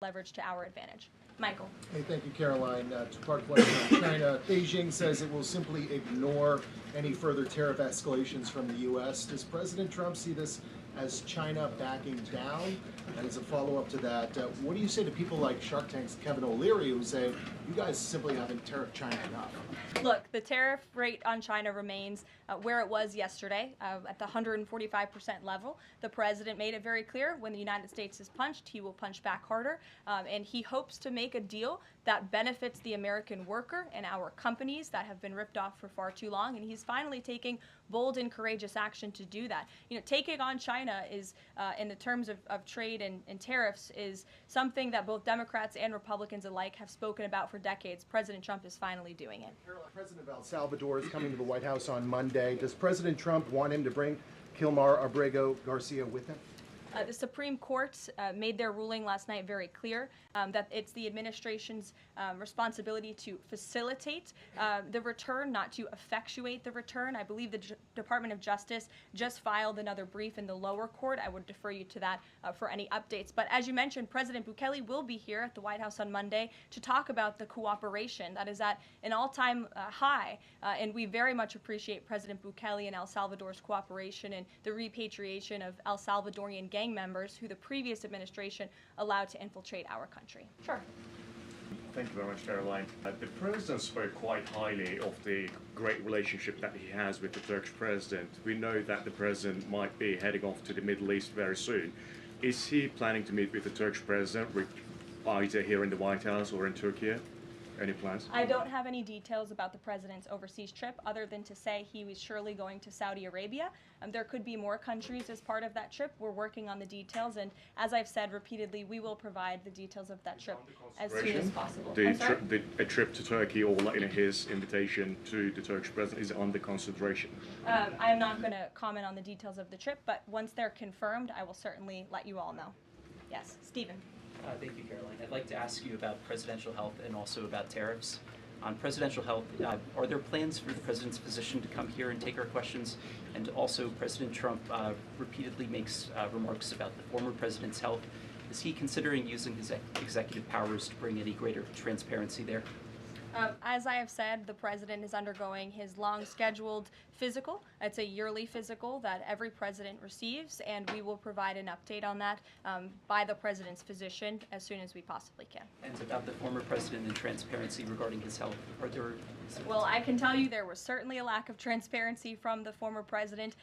leverage to our advantage. Michael. Hey, thank you, Caroline. Two-part question on China. Beijing says it will simply ignore any further tariff escalations from the U.S. Does President Trump see this as China backing down? And as a follow-up to that, what do you say to people like Shark Tank's Kevin O'Leary who say, you guys simply haven't tariffed China enough? Look, the tariff rate on China remains where it was yesterday, at the 145% level. The president made it very clear when the United States is punched, he will punch back harder, and he hopes to make a deal that benefits the American worker and our companies that have been ripped off for far too long, and he's finally taking bold and courageous action to do that. You know, taking on China is, in the terms of trade and tariffs, is something that both Democrats and Republicans alike have spoken about for decades. President Trump is finally doing it. Caroline, President of El Salvador is coming to the White House on Monday. Does President Trump want him to bring Kilmar Abrego Garcia with him? The Supreme Court made their ruling last night very clear that it's the administration's responsibility to facilitate the return, not to effectuate the return. I believe the Department of Justice just filed another brief in the lower court. I would defer you to that for any updates. But as you mentioned, President Bukele will be here at the White House on Monday to talk about the cooperation that is at an all-time high. And we very much appreciate President Bukele and El Salvador's cooperation and the repatriation of El Salvadorian gang members who the previous administration allowed to infiltrate our country. Sure. Thank you very much, Caroline. The president spoke quite highly of the great relationship that he has with the Turkish president. We know that the president might be heading off to the Middle East very soon. Is he planning to meet with the Turkish president, either here in the White House or in Turkey? Any plans? I don't have any details about the president's overseas trip other than to say he was surely going to Saudi Arabia. There could be more countries as part of that trip. We're working on the details, and as I've said repeatedly, we will provide the details of that trip as soon as possible. A trip to Turkey, or his invitation to the Turkish president, is under consideration? I am not going to comment on the details of the trip, but once they're confirmed, I will certainly let you all know. Yes, Stephen. Thank you, Caroline. I'd like to ask you about presidential health and also about tariffs. On presidential health, are there plans for the president's physician to come here and take our questions? And also, President Trump repeatedly makes remarks about the former president's health. Is he considering using his executive powers to bring any greater transparency there? As I have said, the president is undergoing his long-scheduled physical. It's a yearly physical that every president receives, and we will provide an update on that by the president's physician as soon as we possibly can. And about the former president and transparency regarding his health, are there... Well, I can tell you there was certainly a lack of transparency from the former president,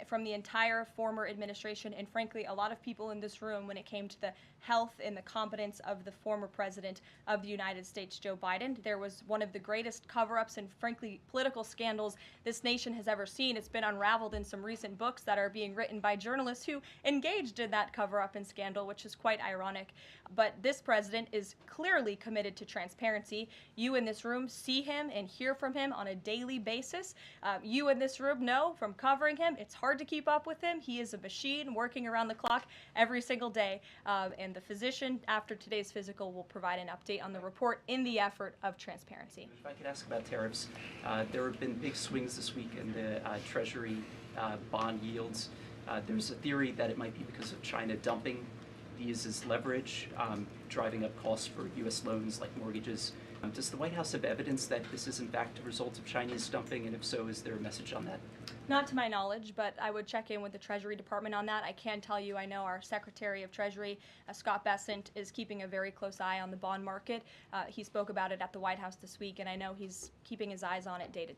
from the entire former administration, and frankly, a lot of people in this room when it came to the health and the competence of the former president of the United States, Joe Biden. There was one of the greatest cover-ups and frankly political scandals this nation has ever seen. It's been unraveled in some recent books that are being written by journalists who engaged in that cover-up and scandal, which is quite ironic. But this president is clearly committed to transparency. You in this room see him and hear from him on a daily basis. You in this room know from covering him, it's hard to keep up with him. He is a machine working around the clock every single day. And the physician, after today's physical, will provide an update on the report in the effort of transparency. If I could ask about tariffs, there have been big swings this week in the Treasury bond yields. There's a theory that it might be because of China dumping these as leverage, driving up costs for U.S. loans like mortgages. Does the White House have evidence that this is in fact a result of Chinese dumping, and if so, is there a message on that? Not to my knowledge, but I would check in with the Treasury Department on that. I can tell you I know our Secretary of Treasury, Scott Bessent, is keeping a very close eye on the bond market. He spoke about it at the White House this week, and I know he's keeping his eyes on it day to day.